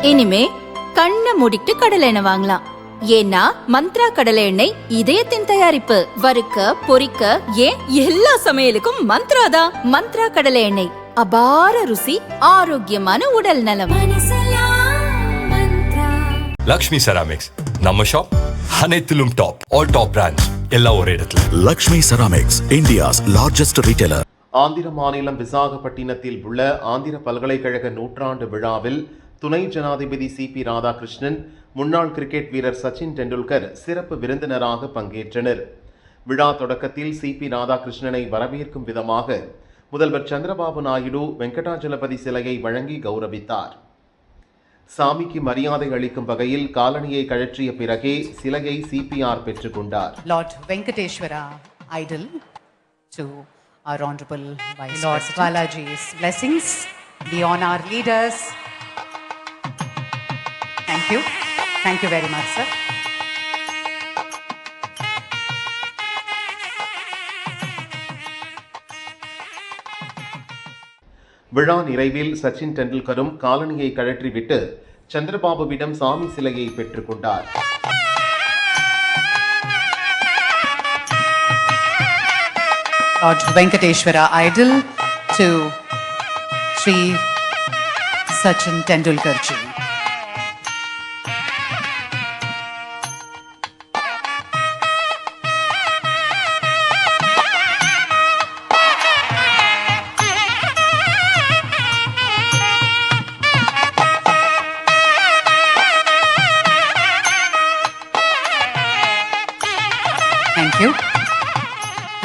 இனிமே கண்ணை மூடிட்டு கடலை எண்ணெய் வாங்கலாம். ஏன்னா மந்த்ரா கடலை எண்ணெய் இதயத்தின் தயாரிப்பு. வறுக்க பொரிக்க ஏன் எல்லா சமையலுக்கும் மந்த்ரா தான். மந்த்ரா கடலை எண்ணெய், அபார ருசி, ஆரோக்கியமான உடல் நலம். லக்ஷ்மி செராமிக்ஸ் நம்ம ஷாப் அனைத்திலும் டாப். ஆல் டாப் பிராண்ட்ஸ் எல்லாம் ஒரே இடத்துல. Lakshmi ceramics, India's largest retailer. Andhra மாநிலம் விசாகப்பட்டினத்தில் உள்ள ஆந்திர பல்கலைக்கழக நூற்றாண்டு விழாவில் துணை ஜனாதிபதி சிபி ராதாகிருஷ்ணன், முன்னாள் கிரிக்கெட் வீரர் சச்சின் டெண்டுல்கர் சிறப்பு விருந்தினராக பங்கேற்றனர். விழா தொடக்கத்தில் சிபி ராதாகிருஷ்ணனை வரவேற்கும் விதமாக முதல்வர் சந்திரபாபு நாயுடு வெங்கடாஜலபதி சிலையை வழங்கி கௌரவித்தார். சாமிக்கு மரியாதை அளிக்கும் வகையில் காலணியை கழற்றிய பிறகே சிலையை சிபிஆர் பெற்றுக் கொண்டார். Lord Venkateshwara idol to our honorable Vice Lord Balaji's blessings be on our leaders. Thank you very much, sir. விழா நிறைவில் சச்சின் டெண்டுல்கரும் காலணியை கழற்றிவிட்டு சந்திரபாபுவிடம் சாமி சிலையை பெற்றுக் கொண்டார். Lord Venkateshwara idol to Sri Sachin Tendulkar ji.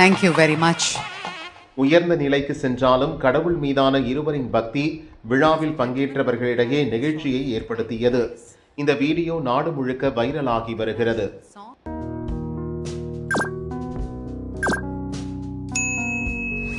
Thank you very much. உயர்ந்த நிலைக்கு சென்றாலும் கடவுள் மீதான இருவரின் பக்தி விழாவில் பங்கேற்றவர்களிடையே நெகிழ்ச்சியை ஏற்படுத்தியது. இந்த வீடியோ நாடு முழுக்க வைரலாகி வருகிறது.